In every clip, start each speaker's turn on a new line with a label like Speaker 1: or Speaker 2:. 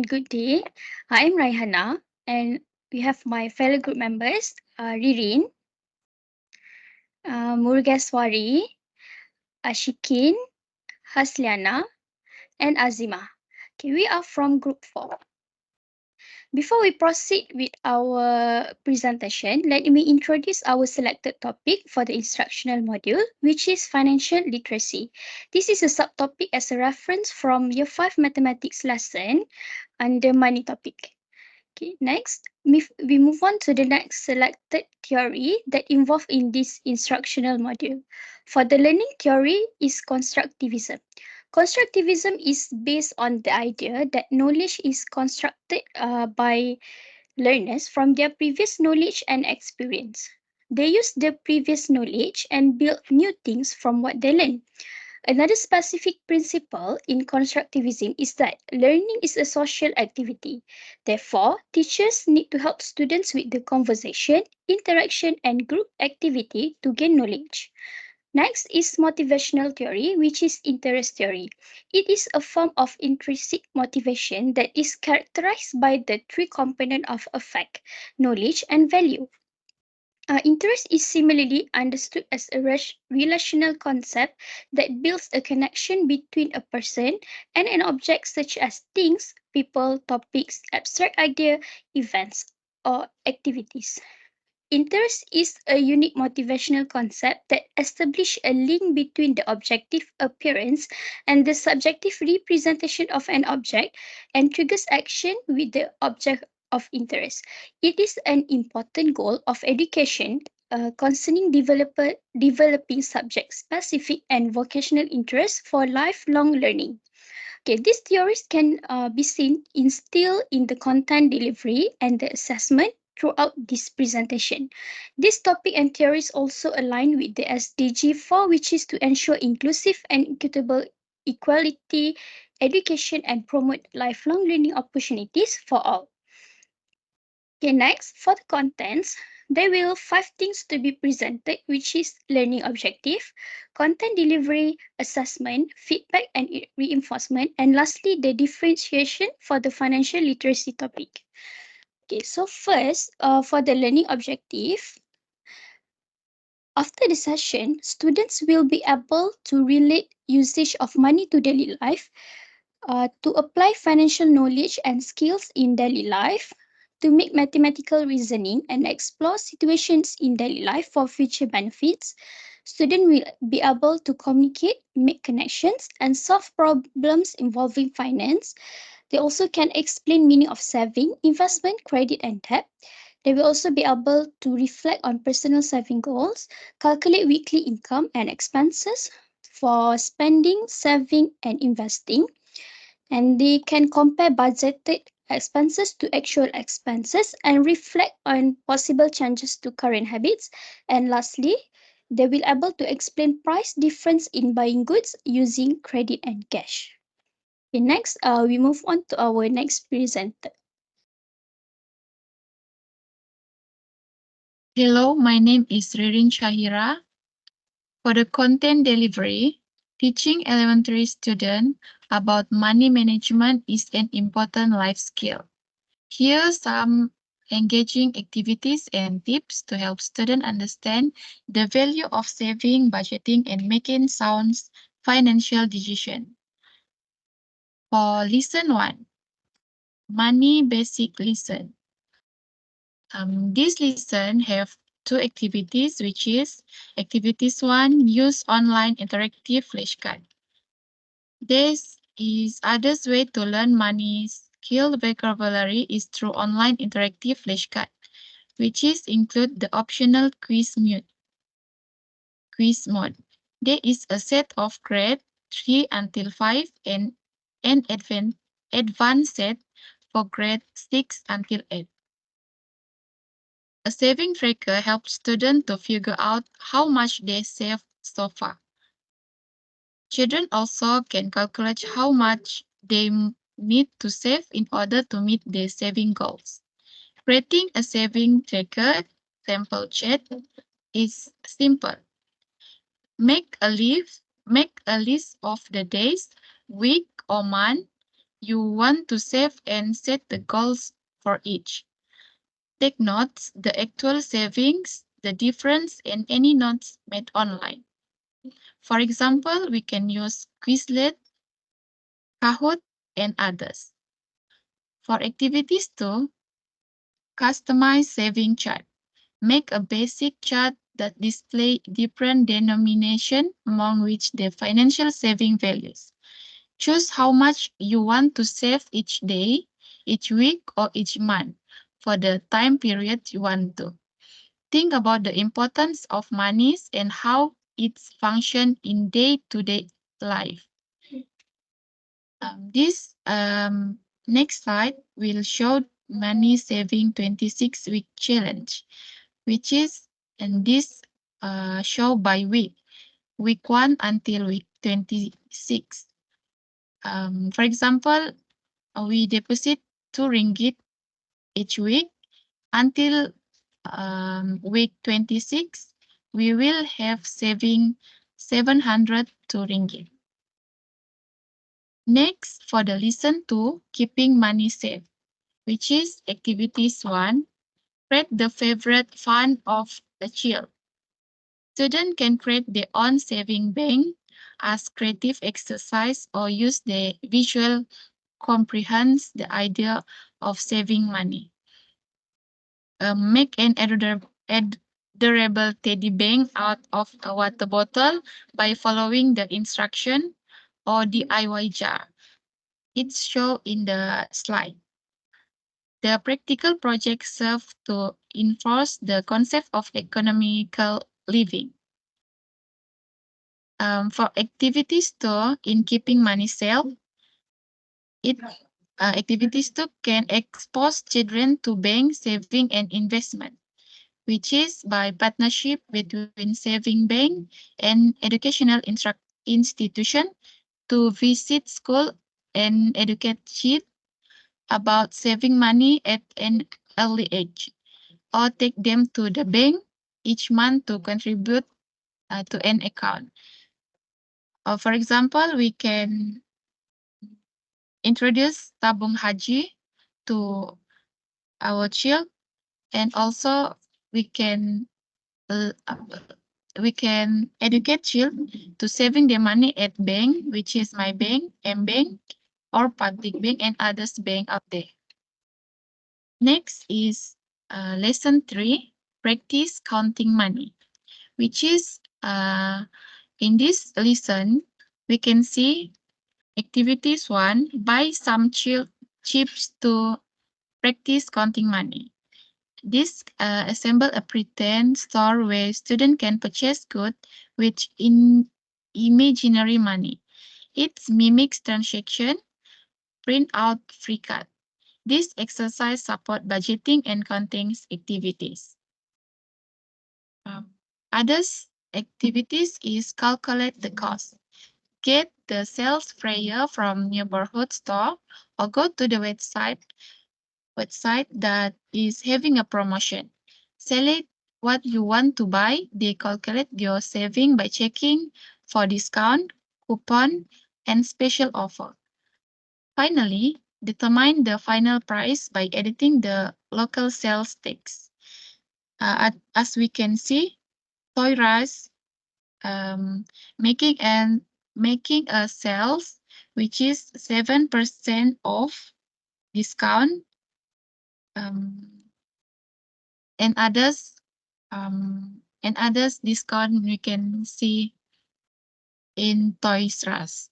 Speaker 1: and good day. I'm Raihana, and we have my fellow group members, Ririn, Murgaswari, Ashikin, Hasliana, and Azima. Okay, we are from group 4. Before we proceed with our presentation, let me introduce our selected topic for the instructional module, which is financial literacy. This is a subtopic as a reference from Year 5 mathematics lesson under money topic. Okay, next, we move on to the next selected theory that involved in this instructional module. For the learning theory is constructivism. Constructivism is based on the idea that knowledge is constructed by learners from their previous knowledge and experience. They use the previous knowledge and build new things from what they learn. Another specific principle in constructivism is that learning is a social activity. Therefore, teachers need to help students with the conversation, interaction, and group activity to gain knowledge. Next is motivational theory, which is interest theory. It is a form of intrinsic motivation that is characterized by the three components of affect, knowledge, and value. Interest is similarly understood as a relational concept that builds a connection between a person and an object such as things, people, topics, abstract idea, events, or activities. Interest is a unique motivational concept that establishes a link between the objective appearance and the subjective representation of an object and triggers action with the object of interest. It is an important goal of education concerning developing subject-specific and vocational interests for lifelong learning. Okay, these theories can be seen instilled in the content delivery and the assessment throughout this presentation. This topic and theories also align with the SDG 4, which is to ensure inclusive and equitable equality, education, and promote lifelong learning opportunities for all. Okay, next, for the contents, there will 5 things to be presented, which is learning objective, content delivery, assessment, feedback and reinforcement, and lastly, the differentiation for the financial literacy topic. Okay, so first, for the learning objective, after the session, students will be able to relate usage of money to daily life, to apply financial knowledge and skills in daily life, to make mathematical reasoning and explore situations in daily life for future benefits. Students will be able to communicate, make connections, and solve problems involving finance. They also can explain meaning of saving, investment, credit, and debt. They will also be able to reflect on personal saving goals, calculate weekly income and expenses for spending, saving, and investing, and they can compare budgeted expenses to actual expenses and reflect on possible changes to current habits. And lastly, they will able to explain price difference in buying goods using credit and cash. Okay, next, we move on to our next presenter.
Speaker 2: Hello, my name is Ririn Shahira. For the content delivery, teaching elementary students about money management is an important life skill. Here are some engaging activities and tips to help students understand the value of saving, budgeting, and making sound financial decisions. For lesson 1, money basic lesson. This lesson have 2 activities, which is activities 1, use online interactive flashcard. This is others way to learn money skill vocabulary is through online interactive flashcard, which is include the optional quiz mode. There is a set of grade 3 until 5 and an advanced set for grade 6 until 8. A saving tracker helps students to figure out how much they saved so far. Children also can calculate how much they need to save in order to meet their saving goals. Creating a saving tracker sample sheet is simple. Make a list of the days, week, or month you want to save and set the goals for each. Take notes, the actual savings, the difference, and any notes made online. For example, we can use Quizlet, Kahoot, and others. For activities 2, customize saving chart. Make a basic chart that display different denomination among which the financial saving values. Choose how much you want to save each day, each week, or each month for the time period you want to. Think about the importance of monies and how it's function in day-to-day life. This next slide will show money saving 26-week challenge, which is and this show by week 1 until week 26. For example, we deposit 2 ringgit each week until week 26. We will have saving 702 ringgit. Next, for the lesson 2, keeping money safe, which is activities 1, create the favorite fund of the child. Students can create their own saving bank as creative exercise or use the visual comprehends the idea of saving money. Make an adorable teddy bank out of a water bottle by following the instruction or DIY jar. It's shown in the slide. The practical project serves to enforce the concept of economical living. For activities 2, in keeping money safe, activities 2 can expose children to bank saving and investment, which is by partnership between saving bank and educational institution to visit school and educate kids about saving money at an early age, or take them to the bank each month to contribute to an account. For example, we can introduce tabung haji to our child, and also we can educate children to saving their money at bank, which is my bank, M bank, or public bank and others bank out there. Next is lesson 3, practice counting money, which is in this lesson, we can see activities 1, buy some chips to practice counting money. This assemble a pretend store where students can purchase goods with imaginary money. It mimics transaction, print out free card. This exercise support budgeting and counting activities. Others activities is calculate the cost. Get the sales flyer from neighborhood store or go to the website that is having a promotion. Select what you want to buy. They calculate your saving by checking for discount, coupon, and special offer. Finally, determine the final price by editing the local sales tax. As we can see, Toys R Us making a sales which is 7% off discount, and others discount we can see in Toys R Us.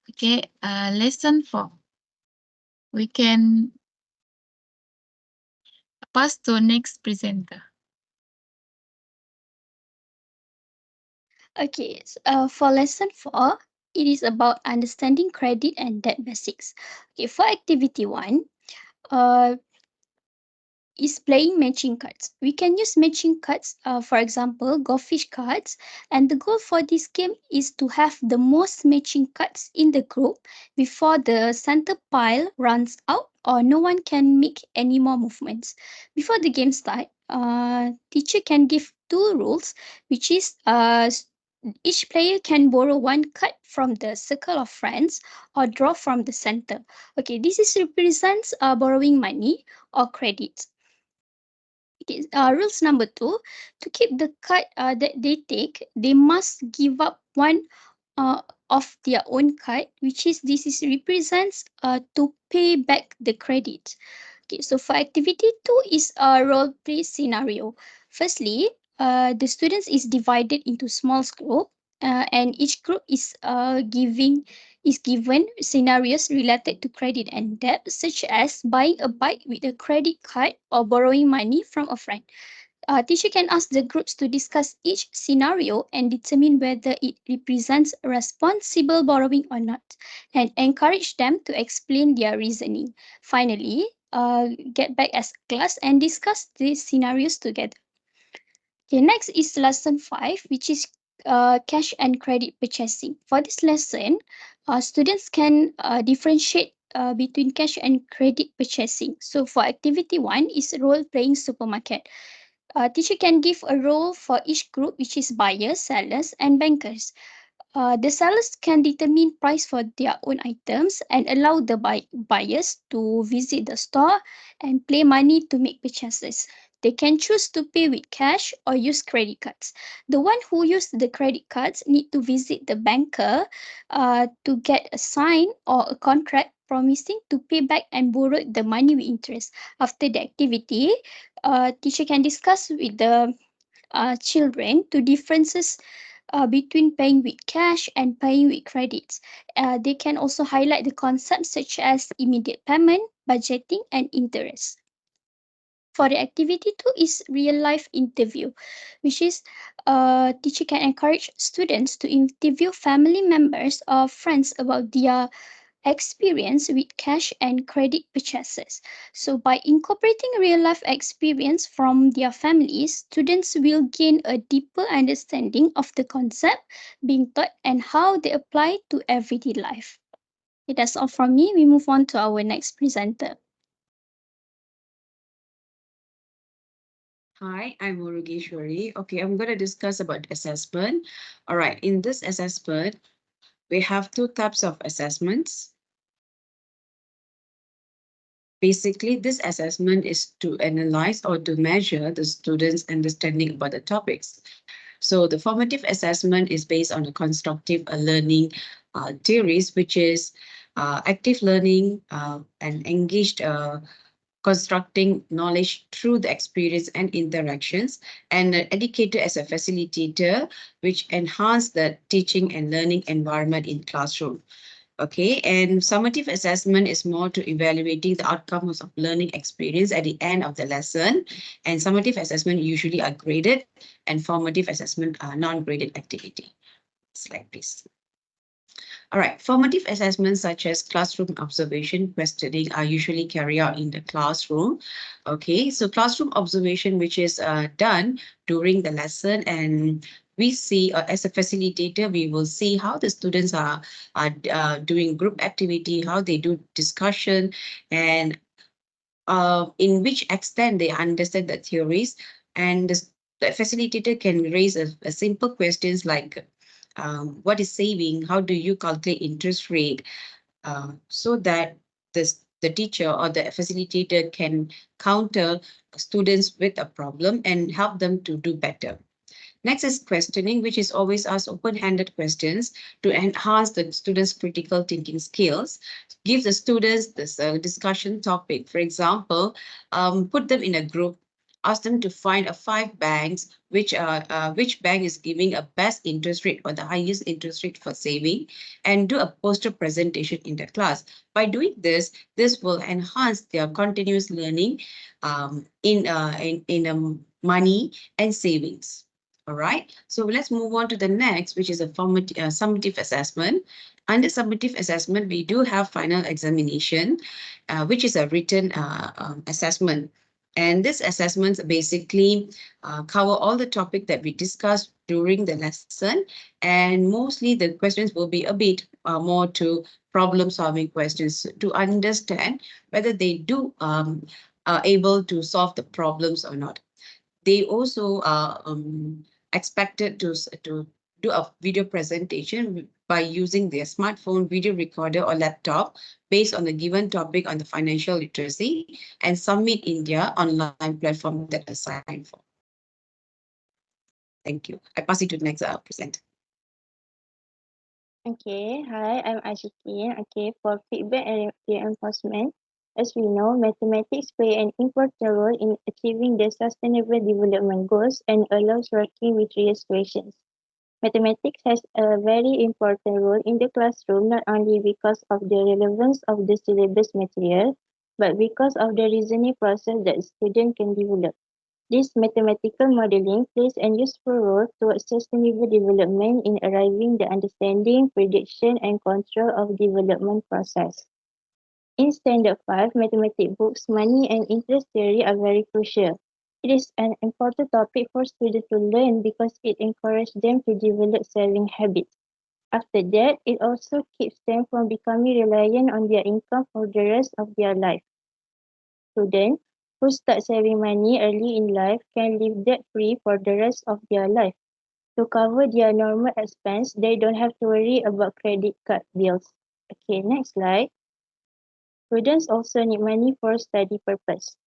Speaker 2: Okay, lesson 4. We can pass to next presenter.
Speaker 1: Okay, for lesson 4, it is about understanding credit and debt basics. Okay, for activity 1, is playing matching cards. We can use matching cards, for example, goldfish cards. And the goal for this game is to have the most matching cards in the group before the center pile runs out or no one can make any more movements. Before the game start, teacher can give 2 rules, which is Each player can borrow one card from the circle of friends or draw from the center. Okay, this is represents borrowing money or credit. Okay, rules number 2, to keep the card that they take, they must give up one of their own card, which is this is represents to pay back the credit. Okay, so for activity 2 is a role play scenario. Firstly, the students is divided into small group, and each group is given scenarios related to credit and debt, such as buying a bike with a credit card or borrowing money from a friend. Teacher can ask the groups to discuss each scenario and determine whether it represents responsible borrowing or not, and encourage them to explain their reasoning. Finally, get back as class and discuss these scenarios together. Okay, next is lesson 5, which is cash and credit purchasing. For this lesson, students can differentiate between cash and credit purchasing. So for activity 1 is role playing supermarket. Teacher can give a role for each group, which is buyers, sellers, and bankers. The sellers can determine price for their own items and allow the buyers to visit the store and pay money to make purchases. They can choose to pay with cash or use credit cards. The one who use the credit cards need to visit the banker to get a sign or a contract promising to pay back and borrow the money with interest. After the activity, teacher can discuss with the children to differences between paying with cash and paying with credits. They can also highlight the concepts such as immediate payment, budgeting, and interest. For the activity 2 is real life interview, which is teacher can encourage students to interview family members or friends about their experience with cash and credit purchases. So, by incorporating real life experience from their families, students will gain a deeper understanding of the concept being taught and how they apply to everyday life. Okay, that's all from me. We move on to our next presenter.
Speaker 3: Hi, I'm Murugeshwari. Okay, I'm going to discuss about assessment. All right, in this assessment, we have two types of assessments. Basically, this assessment is to analyze or to measure the students' understanding about the topics. So the formative assessment is based on the constructive learning theories, which is active learning and engaged constructing knowledge through the experience and interactions, and an educator as a facilitator, which enhance the teaching and learning environment in classroom. Okay, and summative assessment is more to evaluating the outcomes of learning experience at the end of the lesson. And summative assessment usually are graded, and formative assessment are non-graded activity. Slide, please. All right, formative assessments such as classroom observation questioning are usually carried out in the classroom. Okay, so classroom observation, which is done during the lesson, and we see as a facilitator, we will see how the students are doing group activity, how they do discussion, and in which extent they understand the theories. And the facilitator can raise a simple questions like, what is saving? How do you calculate interest rate? So that the teacher or the facilitator can counter students with a problem and help them to do better. Next is questioning, which is always ask open-handed questions to enhance the students' critical thinking skills. Give the students this discussion topic. For example, put them in a group, ask them to find 5 banks, which bank is giving a best interest rate or the highest interest rate for saving, and do a poster presentation in the class. By doing this, this will enhance their continuous learning in money and savings. All right, so let's move on to the next, which is a summative assessment. Under summative assessment, we do have final examination, which is a written assessment. And this assessments basically cover all the topic that we discussed during the lesson. And mostly the questions will be a bit more to problem solving questions to understand whether they do are able to solve the problems or not. They also are expected to do a video presentation by using their smartphone, video recorder, or laptop based on the given topic on the financial literacy and submit in their online platform that assigned for. Thank you. I pass it to the next presenter.
Speaker 4: Okay, hi, I'm Ashikin. Okay, for feedback and reinforcement, as we know, mathematics play an important role in achieving the sustainable development goals and allows working with real situations. Mathematics has a very important role in the classroom not only because of the relevance of the syllabus material, but because of the reasoning process that students can develop. This mathematical modeling plays a useful role towards sustainable development in arriving the understanding, prediction, and control of development process. In Standard 5, mathematics books, money and interest theory are very crucial. It is an important topic for students to learn because it encourages them to develop saving habits. After that, it also keeps them from becoming reliant on their income for the rest of their life. Students who start saving money early in life can live debt-free for the rest of their life. To cover their normal expense, they don't have to worry about credit card bills. Okay, next slide. Students also need money for study purpose.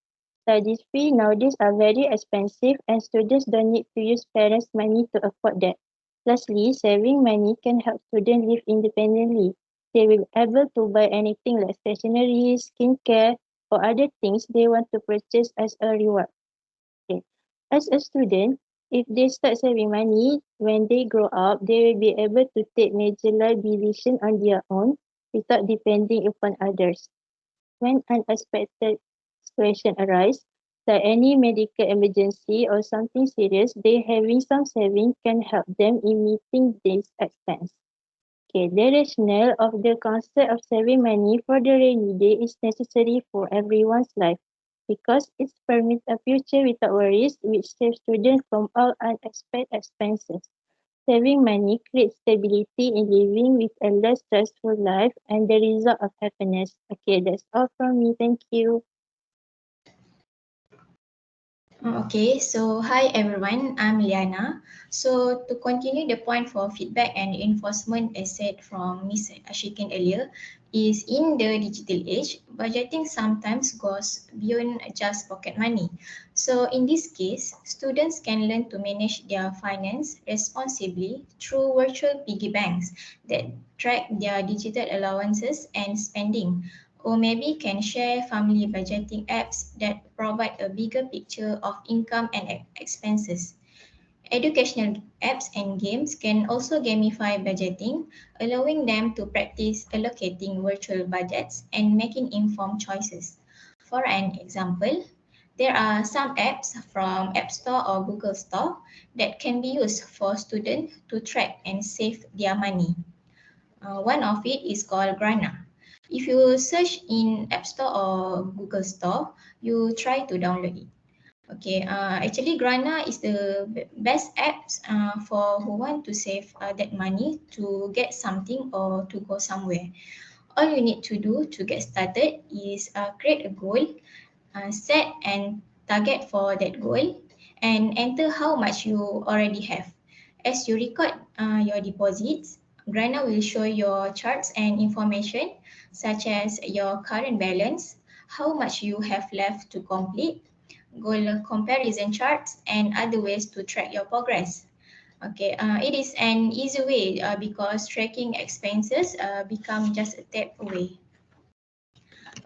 Speaker 4: Study fees nowadays are very expensive and students don't need to use parents' money to afford that. Lastly, saving money can help students live independently. They will be able to buy anything like stationery, skincare, or other things they want to purchase as a reward. Okay. As a student, if they start saving money, when they grow up, they will be able to take major life decisions on their own without depending upon others. When unexpected situation arises, like any medical emergency or something serious, they having some saving can help them in meeting this expense. Okay, the rationale of the concept of saving money for the rainy day is necessary for everyone's life because it permits a future without worries, which saves students from all unexpected expenses. Saving money creates stability in living with a less stressful life and the result of happiness. Okay, that's all from me. Thank you.
Speaker 5: Okay, so hi everyone, I'm Liana. So to continue the point for feedback and reinforcement as said from Ms. Ashikin earlier, is in the digital age, budgeting sometimes goes beyond just pocket money. So in this case, students can learn to manage their finance responsibly through virtual piggy banks that track their digital allowances and spending, or maybe can share family budgeting apps that provide a bigger picture of income and expenses. Educational apps and games can also gamify budgeting, allowing them to practice allocating virtual budgets and making informed choices. For an example, there are some apps from App Store or Google Store that can be used for students to track and save their money. One of it is called Grana. If you search in App Store or Google Store, you try to download it. Okay, actually Grana is the best apps for who want to save that money to get something or to go somewhere. All you need to do to get started is create a goal, set and target for that goal, and enter how much you already have. As you record your deposits, Grana will show your charts and information such as your current balance, how much you have left to complete, goal comparison charts, and other ways to track your progress. Okay, it is an easy way because tracking expenses become just a tap away.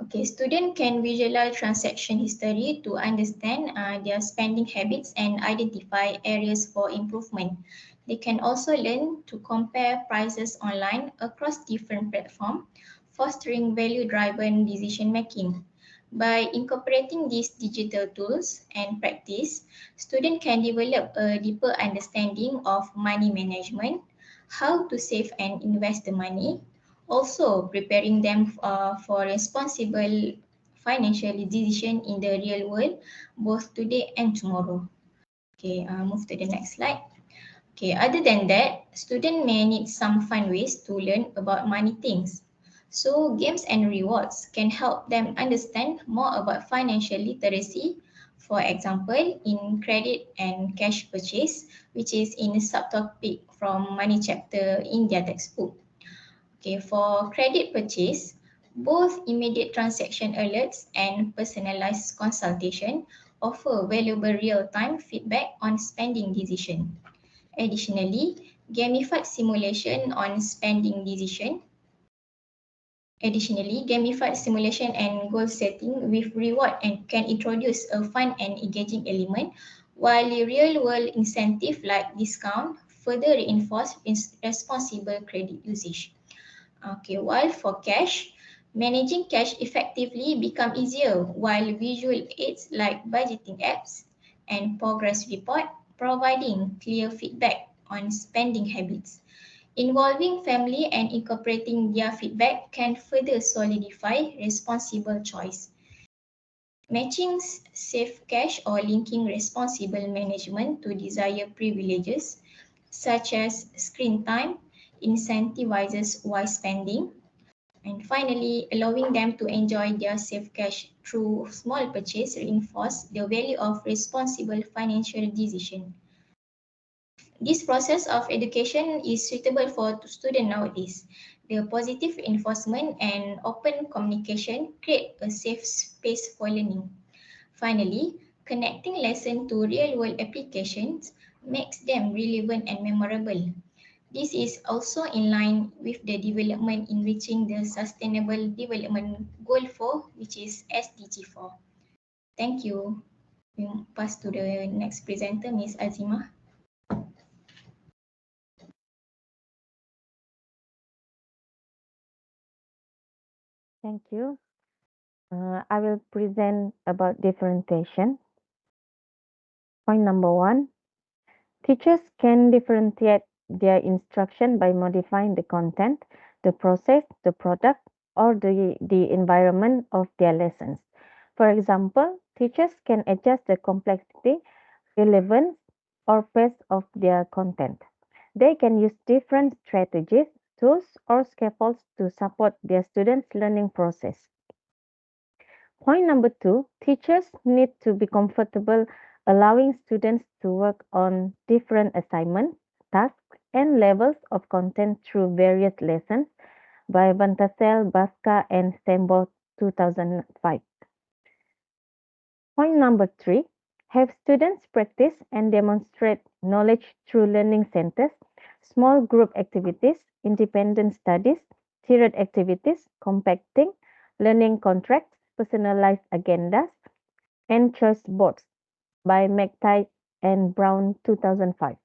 Speaker 5: Okay, student can visualize transaction history to understand their spending habits and identify areas for improvement. They can also learn to compare prices online across different platforms, fostering value-driven decision making. By incorporating these digital tools and practice, students can develop a deeper understanding of money management, how to save and invest the money, also preparing them for responsible financial decision in the real world, both today and tomorrow. Okay, move to the next slide. Okay, other than that, students may need some fun ways to learn about money things. So games and rewards can help them understand more about financial literacy. For example, in credit and cash purchase, which is in a subtopic from money chapter in their textbook. Okay, for credit purchase, both immediate transaction alerts and personalized consultation offer valuable real-time feedback on spending decision. Additionally, gamified simulation on spending decision. Additionally, gamified simulation and goal setting with reward and can introduce a fun and engaging element, while the real-world incentive like discount further reinforce responsible credit usage. Okay, while for cash, managing cash effectively become easier, while visual aids like budgeting apps and progress report providing clear feedback on spending habits. Involving family and incorporating their feedback can further solidify responsible choice. Matching safe cash or linking responsible management to desired privileges, such as screen time, incentivizes wise spending. And finally, allowing them to enjoy their safe cash through small purchase reinforce the value of responsible financial decision. This process of education is suitable for students nowadays. The positive reinforcement and open communication create a safe space for learning. Finally, connecting lesson to real-world applications makes them relevant and memorable. This is also in line with the development in reaching the Sustainable Development Goal 4, which is SDG 4. Thank you. We pass to the next presenter, Ms. Azimah.
Speaker 6: Thank you. I will present about differentiation. Point number 1. Teachers can differentiate their instruction by modifying the content, the process, the product, or the environment of their lessons. For example, teachers can adjust the complexity, relevance, or pace of their content. They can use different strategies, tools, or scaffolds to support their students' learning process. Point number 2, teachers need to be comfortable allowing students to work on different assignments, tasks, and levels of content through various lessons by Bantasel, Baska, and Stembo 2005. Point number 3, have students practice and demonstrate knowledge through learning centers, small group activities, independent studies, tiered activities, compacting, learning contracts, personalized agendas, and choice boards by McTighe and Brown 2005.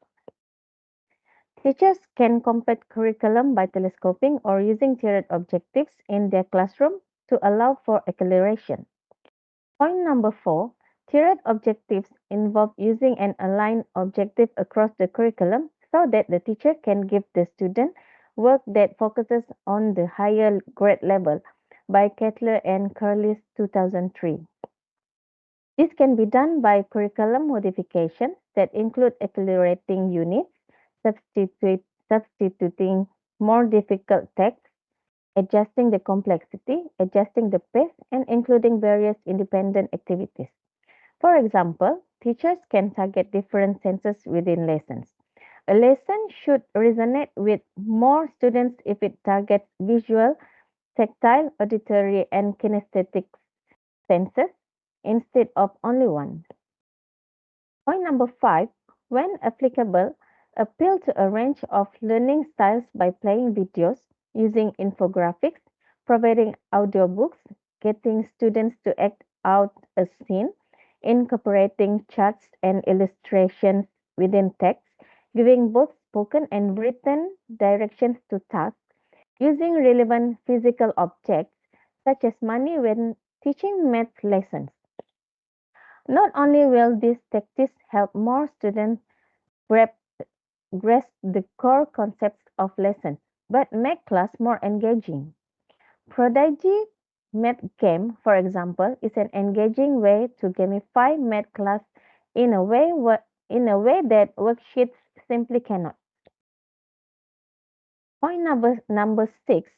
Speaker 6: Teachers can compact curriculum by telescoping or using tiered objectives in their classroom to allow for acceleration. Point number 4, tiered objectives involve using an aligned objective across the curriculum so that the teacher can give the student work that focuses on the higher grade level by Kettler and Curlis 2003. This can be done by curriculum modifications that include accelerating units, substituting more difficult texts, adjusting the complexity, adjusting the pace, and including various independent activities. For example, teachers can target different senses within lessons. A lesson should resonate with more students if it targets visual, tactile, auditory, and kinesthetic senses instead of only one. Point number 5, when applicable, appeal to a range of learning styles by playing videos, using infographics, providing audiobooks, getting students to act out a scene, incorporating charts and illustrations within text, giving both spoken and written directions to tasks, using relevant physical objects such as money when teaching math lessons. Not only will these tactics help more students grasp the core concepts of lessons, but make class more engaging. Prodigy Math Game, for example, is an engaging way to gamify math class in a way that worksheets simply cannot. Point number 6.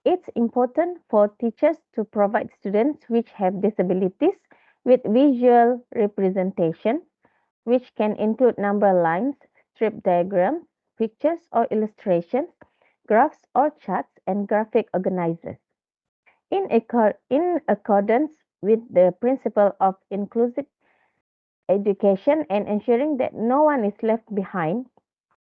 Speaker 6: It's important for teachers to provide students which have disabilities with visual representation, which can include number lines, strip diagrams, pictures or illustrations, graphs or charts, and graphic organizers. In accordance with the principle of inclusive education and ensuring that no one is left behind,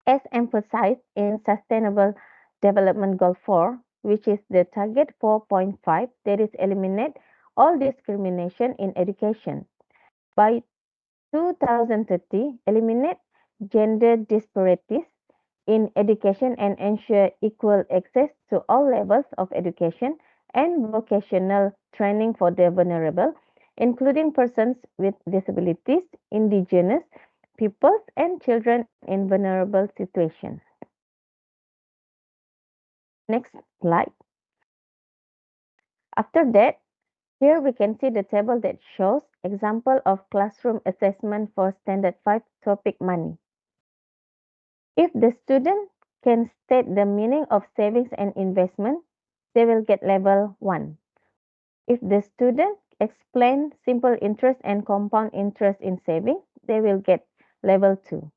Speaker 6: as emphasized in Sustainable Development Goal 4, which is the target 4.5, that is eliminate all discrimination in education. By 2030, eliminate gender disparities in education and ensure equal access to all levels of education and vocational training for the vulnerable, including persons with disabilities, indigenous peoples, and children in vulnerable situations. Next slide. After that, here we can see the table that shows example of classroom assessment for Standard 5 topic money. If the student can state the meaning of savings and investment, they will get level 1. If the student explain simple interest and compound interest in savings, they will get level 2.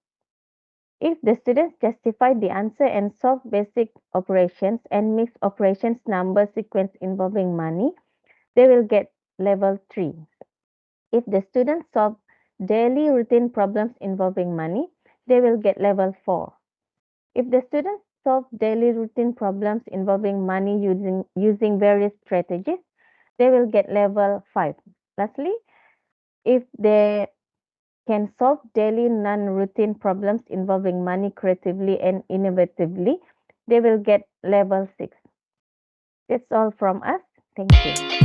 Speaker 6: If the students justify the answer and solve basic operations and mixed operations number sequence involving money, they will get level 3. If the students solve daily routine problems involving money, they will get level 4. If the students solve daily routine problems involving money using various strategies, they will get level 5. Lastly, if they can solve daily non-routine problems involving money creatively and innovatively, they will get level 6. That's all from us. Thank you.